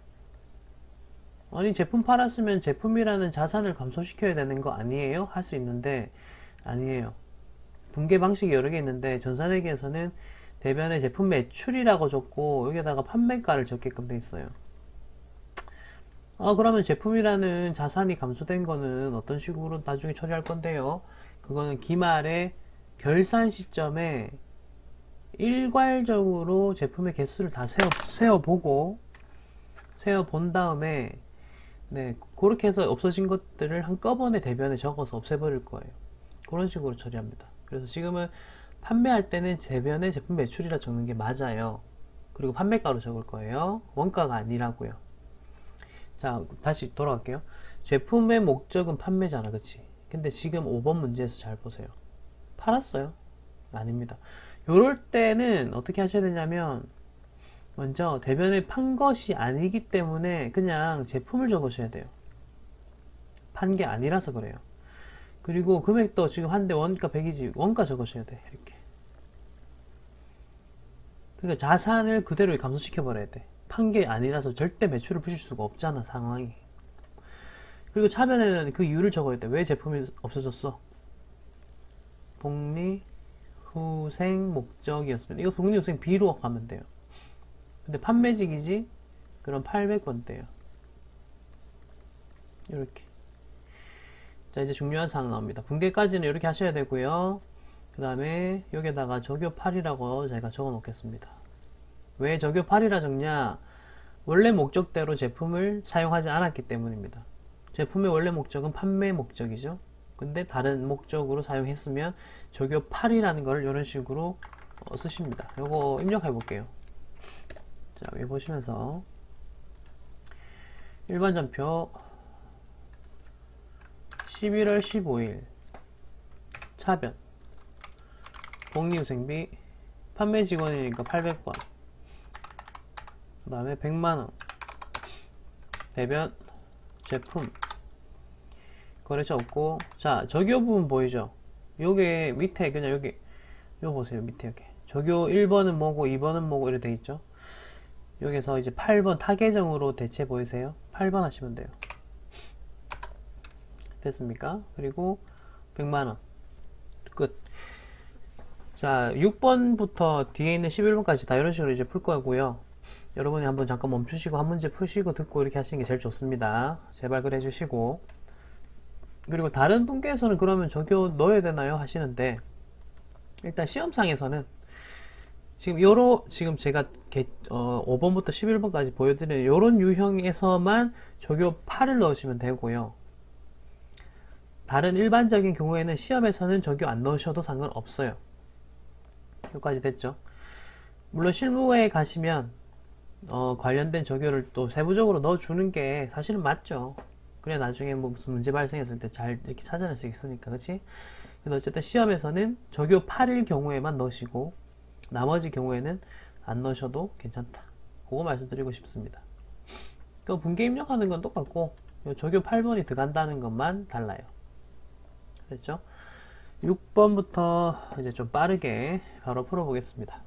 아니, 제품 팔았으면 제품이라는 자산을 감소시켜야 되는 거 아니에요? 할 수 있는데 아니에요. 분계 방식이 여러 개 있는데 전산회계에서는 대변에 제품 매출이라고 적고 여기다가 판매가를 적게끔 돼 있어요. 그러면 제품이라는 자산이 감소된 거는 어떤 식으로 나중에 처리할 건데요? 그거는 기말에 결산 시점에 일괄적으로 제품의 개수를 다 세어본 다음에 네, 그렇게 해서 없어진 것들을 한꺼번에 대변에 적어서 없애버릴 거예요. 그런 식으로 처리합니다. 그래서 지금은 판매할 때는 대변에 제품 매출이라 적는 게 맞아요. 그리고 판매가로 적을 거예요. 원가가 아니라고요. 자, 다시 돌아갈게요. 제품의 목적은 판매잖아, 그치? 근데 지금 5번 문제에서 잘 보세요. 팔았어요? 아닙니다. 요럴 때는 어떻게 하셔야 되냐면 먼저 대변에 판 것이 아니기 때문에 그냥 제품을 적으셔야 돼요. 판 게 아니라서 그래요. 그리고 금액도 지금 한 대 원가 100이지 원가 적으셔야 돼. 이렇게. 그러니까 자산을 그대로 감소시켜 버려야 돼. 판 게 아니라서 절대 매출을 보실 수가 없잖아, 상황이. 그리고 차변에는 그 이유를 적어야 돼. 왜 제품이 없어졌어? 복리후생 목적이었습니다. 이거 복리후생 B로 가면 돼요. 근데 판매직이지? 그럼 800원대요. 이렇게. 자, 이제 중요한 사항 나옵니다. 분계까지는 이렇게 하셔야 되고요. 그 다음에 여기에다가 적요 8이라고 제가 적어 놓겠습니다. 왜 적요 8이라 적냐? 원래 목적대로 제품을 사용하지 않았기 때문입니다. 제품의 원래 목적은 판매 목적이죠. 근데 다른 목적으로 사용했으면 적요 8이라는 걸 이런 식으로 쓰십니다. 요거 입력해 볼게요. 자, 여기 보시면서 일반 전표 11월 15일 차변 복리후생비 판매 직원이니까 800번 그 다음에 100만원 대변 제품 거래처 없고 자 적요 부분 보이죠? 요게 밑에 그냥 여기 요 보세요 밑에 여기 적요 1번은 뭐고 2번은 뭐고 이렇게 돼 있죠? 여기서 이제 8번 타계정으로 대체 보이세요? 8번 하시면 돼요. 됐습니까? 그리고 100만원 끝. 자 6번부터 뒤에 있는 11번까지 다 이런 식으로 이제 풀 거고요. 여러분이 한번 잠깐 멈추시고 한 문제 푸시고 듣고 이렇게 하시는 게 제일 좋습니다. 제발 그래 주시고. 그리고 다른 분께서는 그러면 적요 넣어야 되나요? 하시는데 일단 시험상에서는 지금 제가 5번부터 11번까지 보여드리는 요런 유형에서만 적요 8을 넣으시면 되고요. 다른 일반적인 경우에는 시험에서는 적요 안 넣으셔도 상관없어요. 여기까지 됐죠? 물론 실무에 가시면 관련된 적요를 또 세부적으로 넣어주는 게 사실은 맞죠. 그래 나중에 뭐 무슨 문제 발생했을 때 잘 이렇게 찾아낼 수 있으니까, 그치? 근데 어쨌든 시험에서는 적요 8일 경우에만 넣으시고 나머지 경우에는 안 넣으셔도 괜찮다. 그거 말씀드리고 싶습니다. 그 분계 입력하는 건 똑같고 적요 8번이 들어간다는 것만 달라요. 됐죠? 6번부터 이제 좀 빠르게 바로 풀어보겠습니다.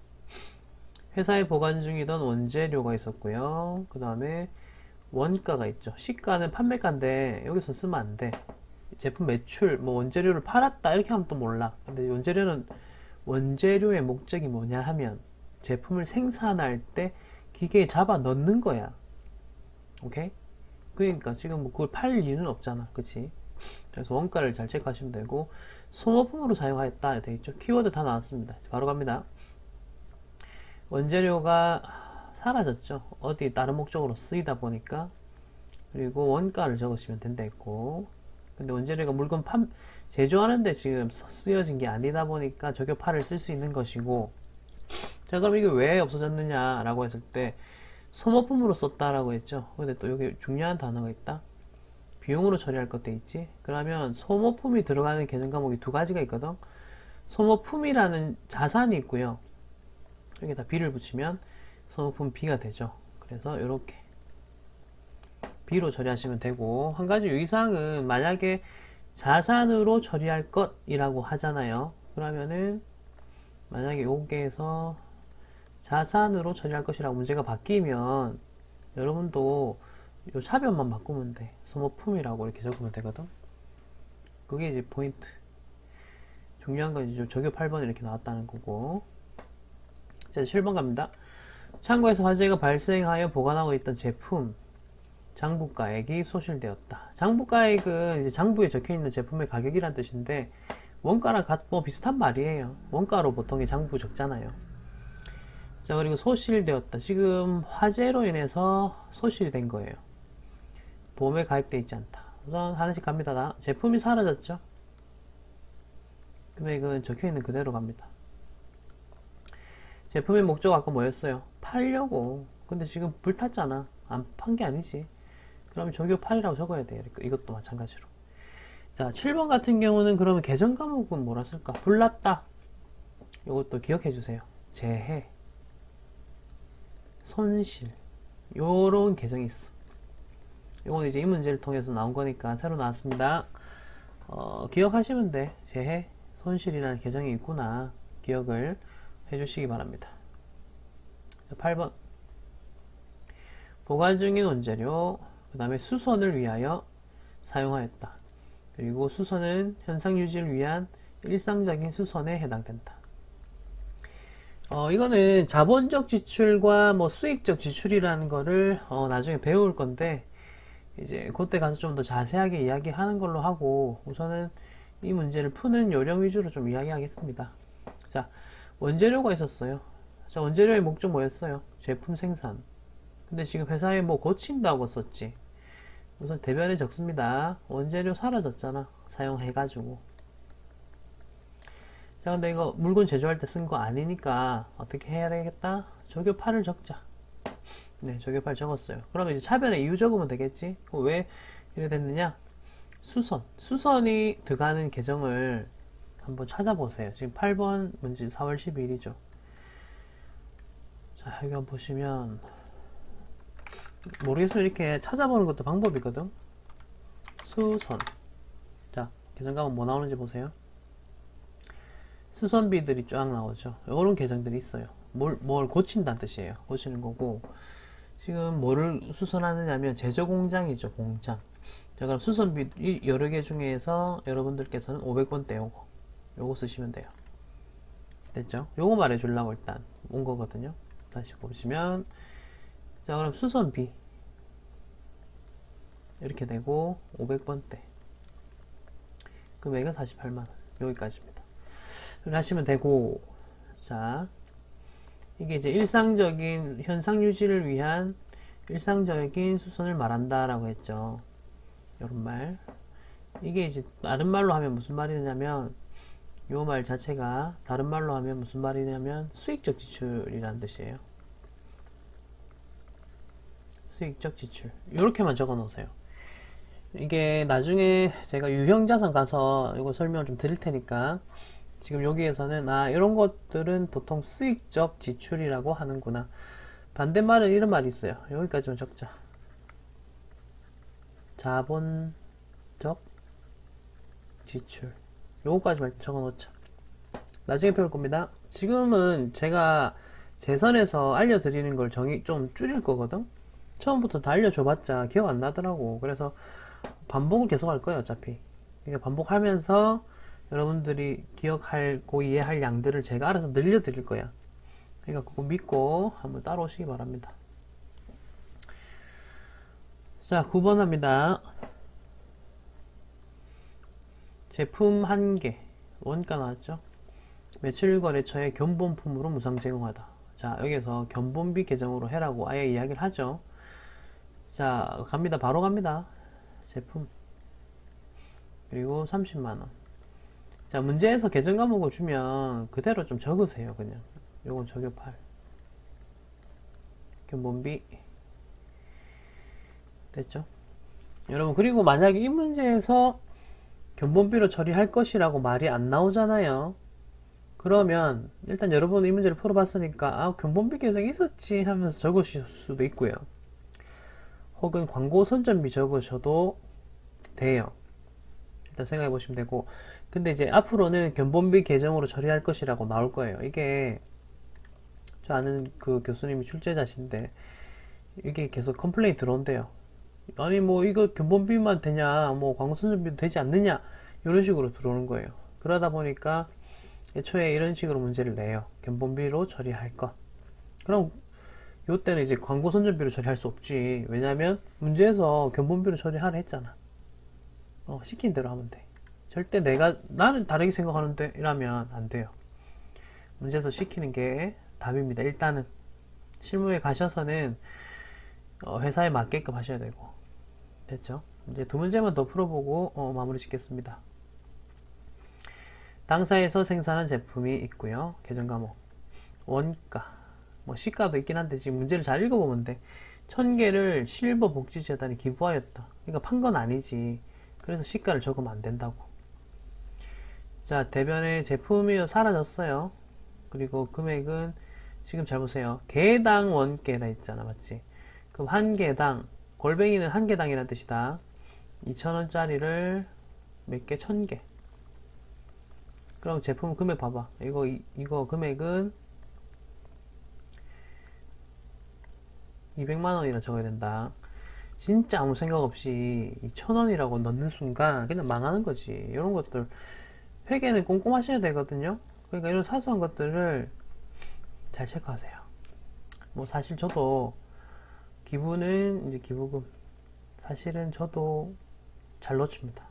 회사에 보관 중이던 원재료가 있었고요. 그 다음에 원가가 있죠. 시가는 판매가인데 여기서 쓰면 안 돼. 제품 매출, 뭐 원재료를 팔았다 이렇게 하면 또 몰라. 근데 원재료의 목적이 뭐냐 하면 제품을 생산할 때 기계에 잡아 넣는 거야. 오케이? 그러니까 지금 뭐 그걸 팔 이유는 없잖아. 그치? 그래서 원가를 잘 체크하시면 되고 소모품으로 사용하였다 되어 있죠. 키워드 다 나왔습니다. 바로 갑니다. 원재료가 사라졌죠. 어디 다른 목적으로 쓰이다 보니까. 그리고 원가를 적으시면 된다 했고, 근데 원재료가 물건 제조하는데 지금 쓰여진 게 아니다 보니까 적요 8을 쓸 수 있는 것이고, 자 그럼 이게 왜 없어졌느냐 라고 했을 때 소모품으로 썼다라고 했죠. 근데 또 여기 중요한 단어가 있다. 비용으로 처리할 것 돼 있지. 그러면 소모품이 들어가는 개념 과목이 두 가지가 있거든. 소모품이라는 자산이 있고요. 여기다 B를 붙이면 소모품 B가 되죠. 그래서 이렇게 B로 처리하시면 되고, 한 가지 유의사항은 만약에 자산으로 처리할 것이라고 하잖아요. 그러면은 만약에 여기에서 자산으로 처리할 것이라고 문제가 바뀌면 여러분도 요 차변만 바꾸면 돼. 소모품이라고 이렇게 적으면 되거든. 그게 이제 포인트. 중요한 건 이제 적요 8번 이렇게 나왔다는 거고. 자, 7번 갑니다. 창고에서 화재가 발생하여 보관하고 있던 제품 장부가액이 소실되었다. 장부가액은 이제 장부에 적혀있는 제품의 가격이란 뜻인데 원가랑 뭐 비슷한 말이에요. 원가로 보통 장부 적잖아요. 자, 그리고 소실되었다. 지금 화재로 인해서 소실된 거예요. 보험에 가입되어 있지 않다. 우선 하나씩 갑니다. 제품이 사라졌죠. 금액은 적혀있는 그대로 갑니다. 제품의 목적 아까 뭐였어요? 팔려고. 근데 지금 불탔잖아. 안 판 게 아니지. 그러면 적요 8이라고 적어야 돼. 이것도 마찬가지로. 자, 7번 같은 경우는 그러면 개정 과목은 뭐라 쓸까? 불났다. 요것도 기억해 주세요. 재해, 손실, 요런 계정이 있어. 요건 이제 이 문제를 통해서 나온 거니까 새로 나왔습니다. 기억하시면 돼. 재해, 손실이라는 계정이 있구나. 기억을 해주시기 바랍니다. 8번. 보관 중인 원재료, 그 다음에 수선을 위하여 사용하였다. 그리고 수선은 현상 유지를 위한 일상적인 수선에 해당된다. 이거는 자본적 지출과 뭐 수익적 지출이라는 거를 나중에 배울 건데, 이제 그때 가서 좀 더 자세하게 이야기하는 걸로 하고, 우선은 이 문제를 푸는 요령 위주로 좀 이야기하겠습니다. 자, 원재료가 있었어요. 자, 원재료의 목적 뭐였어요? 제품 생산. 근데 지금 회사에 뭐 고친다고 썼지. 우선 대변에 적습니다. 원재료 사라졌잖아. 사용해가지고. 자, 근데 이거 물건 제조할 때 쓴 거 아니니까 어떻게 해야 되겠다? 조교파를 적자. 네, 조교파를 적었어요. 그러면 이제 차변에 이유 적으면 되겠지? 왜 이래 됐느냐? 수선이 들어가는 계정을 한번 찾아보세요. 지금 8번 문제 4월 12일이죠. 자, 여기 한번 보시면 모르겠어요. 이렇게 찾아보는 것도 방법이거든. 수선. 자, 계정 가면 뭐 나오는지 보세요. 수선비들이 쫙 나오죠. 이런 계정들이 있어요. 뭘 고친다는 뜻이에요. 고치는 거고, 지금 뭐를 수선하느냐면 제조 공장이죠. 공장. 자, 그럼 수선비 여러 개 중에서 여러분들께서는 500번대 요거 쓰시면 돼요. 됐죠? 요거 말해 주려고 일단 온 거거든요. 다시 보시면, 자, 그럼 수선비 이렇게 되고 500번대 금액은 48만원 여기까지입니다. 이렇게 하시면 되고, 자, 이게 이제 일상적인 현상 유지를 위한 일상적인 수선을 말한다 라고 했죠. 이런 말. 이게 이제 다른 말로 하면 무슨 말이냐면, 요 말 자체가 다른 말로 하면 무슨 말이냐면 수익적 지출이라는 뜻이에요. 수익적 지출. 이렇게만 적어 놓으세요. 이게 나중에 제가 유형자산 가서 이거 설명을 좀 드릴 테니까, 지금 여기에서는 이런 것들은 보통 수익적 지출이라고 하는구나. 반대말은 이런 말이 있어요. 여기까지만 적자. 자본적 지출. 요거까지만 적어 놓자. 나중에 배울 겁니다. 지금은 제가 재선에서 알려드리는 걸 좀 줄일 거거든. 처음부터 다 알려줘봤자 기억 안 나더라고. 그래서 반복을 계속 할 거예요, 어차피. 그러니까 반복하면서 여러분들이 기억하고 이해할 양들을 제가 알아서 늘려드릴 거야. 그러니까 그거 믿고 한번 따라오시기 바랍니다. 자, 9번 합니다. 제품 한 개, 원가 나왔죠? 매출 거래처에 견본품으로 무상 제공하다. 자, 여기서 견본비 계정으로 해라고 아예 이야기를 하죠. 자, 갑니다. 바로 갑니다. 제품. 그리고 30만원. 자, 문제에서 계정 과목을 주면 그대로 좀 적으세요. 그냥 요건 저격팔 견본비 됐죠? 여러분, 그리고 만약에 이 문제에서 견본비로 처리할 것이라고 말이 안 나오잖아요. 그러면 일단 여러분은 이 문제를 풀어봤으니까 견본비 계정이 있었지 하면서 적으실 수도 있고요. 혹은 광고 선전비 적으셔도 돼요. 일단 생각해 보시면 되고, 근데 이제 앞으로는 견본비 계정으로 처리할 것이라고 나올 거예요. 이게 저 아는 그 교수님이 출제자신데 이게 계속 컴플레인이 들어온대요. 아니 뭐 이거 견본비만 되냐, 뭐 광고 선전비도 되지 않느냐, 이런 식으로 들어오는 거예요. 그러다 보니까 애초에 이런 식으로 문제를 내요. 견본비로 처리할 것. 그럼 요때는 이제 광고 선전비로 처리할 수 없지. 왜냐면 문제에서 견본비로 처리하라 했잖아. 시킨 대로 하면 돼. 절대 나는 다르게 생각하는데 이라면 안 돼요. 문제에서 시키는 게 답입니다. 일단은 실무에 가셔서는 회사에 맞게끔 하셔야 되고. 됐죠? 이제 두 문제만 더 풀어보고 마무리 짓겠습니다. 당사에서 생산한 제품이 있고요. 계정 과목 원가, 뭐 시가도 있긴 한데 지금 문제를 잘 읽어보면 돼. 1000개를 실버 복지재단에 기부하였다. 그러니까 판 건 아니지. 그래서 시가를 적으면 안 된다고. 자, 대변에 제품이 사라졌어요. 그리고 금액은 지금 잘 보세요. 개당 원개라 했잖아, 맞지? 그럼 한 개당, 골뱅이는 한 개당이라는 뜻이다. 2,000원짜리를 몇 개? 1,000개. 그럼 제품 금액 봐봐. 이거 금액은 200만원이라 적어야 된다. 진짜 아무 생각 없이 2,000원이라고 넣는 순간 그냥 망하는 거지. 이런 것들 회계는 꼼꼼하셔야 되거든요. 그러니까 이런 사소한 것들을 잘 체크하세요. 뭐 사실 저도 기부는 이제 기부금 사실은 저도 잘 놓칩니다.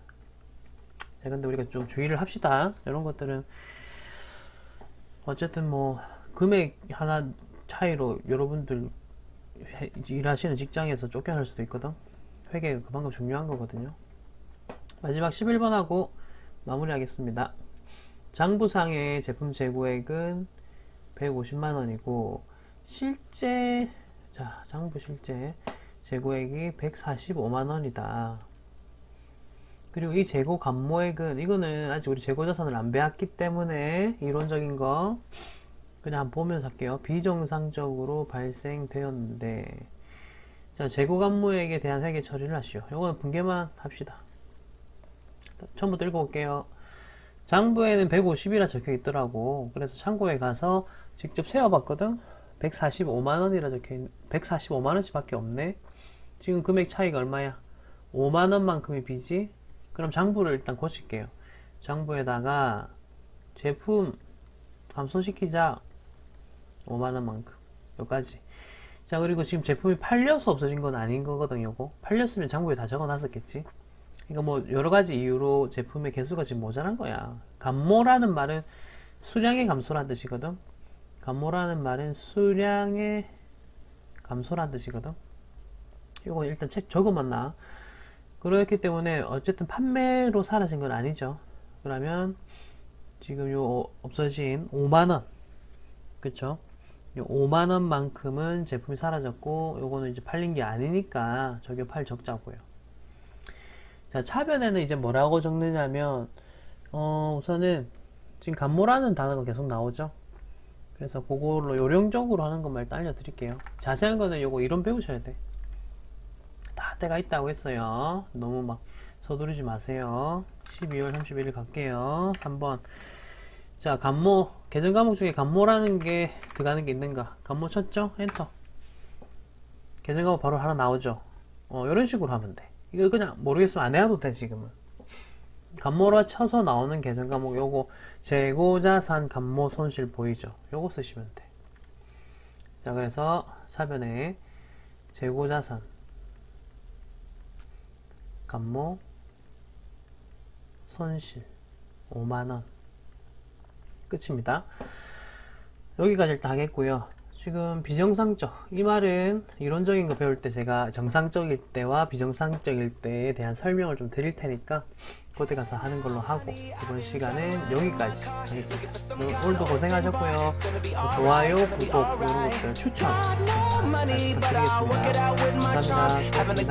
자, 근데 우리가 좀 주의를 합시다. 이런 것들은 어쨌든 뭐 금액 하나 차이로 여러분들 일하시는 직장에서 쫓겨날 수도 있거든. 회계가 그만큼 중요한 거거든요. 마지막 11번하고 마무리 하겠습니다. 장부상의 제품 재고액은 150만원이고 실제 장부 실제 재고액이 145만원이다. 그리고 이 재고 감모액은 이거는 아직 우리 재고자산을 안 배웠기 때문에 이론적인 거 그냥 한번 보면서 할게요. 비정상적으로 발생되었는데, 자, 재고 감모액에 대한 회계 처리를 하시오. 요거는 분개만 합시다. 처음부터 읽어볼게요. 장부에는 150이라 적혀 있더라고. 그래서 창고에 가서 직접 세어봤거든. 145만원이라 적혀 있는, 145만원씩 밖에 없네. 지금 금액 차이가 얼마야? 5만원만큼의 빚이? 그럼 장부를 일단 고칠게요. 장부에다가 제품 감소시키자. 5만원만큼. 여기까지. 자, 그리고 지금 제품이 팔려서 없어진 건 아닌 거거든, 요거. 팔렸으면 장부에 다 적어 놨었겠지. 그러니까 뭐, 여러가지 이유로 제품의 개수가 지금 모자란 거야. 감모라는 말은 수량의 감소란 뜻이거든. 감모라는 말은 수량의 감소란 뜻이거든. 요거 일단 적어만 놔. 그렇기 때문에 어쨌든 판매로 사라진 건 아니죠. 그러면 지금 요 없어진 5만원. 그쵸? 요 5만원만큼은 제품이 사라졌고, 요거는 이제 팔린 게 아니니까 저게 팔 적자고요. 자, 차변에는 이제 뭐라고 적느냐면, 우선은 지금 감모라는 단어가 계속 나오죠. 그래서 그걸로 요령적으로 하는 것만 일단 알려드릴게요. 자세한 거는 요거 이론 배우셔야 돼. 다 때가 있다고 했어요. 너무 막 서두르지 마세요. 12월 31일 갈게요. 3번. 자, 감모. 계정 과목 중에 감모라는 게 들어가는 게 있는가? 감모 쳤죠? 엔터. 계정 과목 바로 하나 나오죠? 이런 식으로 하면 돼. 이거 그냥 모르겠으면 안 해도 돼, 지금은. 감모라 쳐서 나오는 계정 과목, 요거, 재고자산 감모 손실 보이죠? 요거 쓰시면 돼. 자, 그래서 사변에 재고자산 감모 손실 5만원 끝입니다. 여기까지 일단 하겠고요. 지금 비정상적, 이 말은 이론적인 거 배울 때 제가 정상적일 때와 비정상적일 때에 대한 설명을 좀 드릴 테니까 그때 가서 하는 걸로 하고, 이번 시간은 여기까지 하겠습니다. 오늘도 고생하셨고요. 좋아요, 구독, 이런 것들 추천 잘 부탁드리겠습니다. 감사합니다.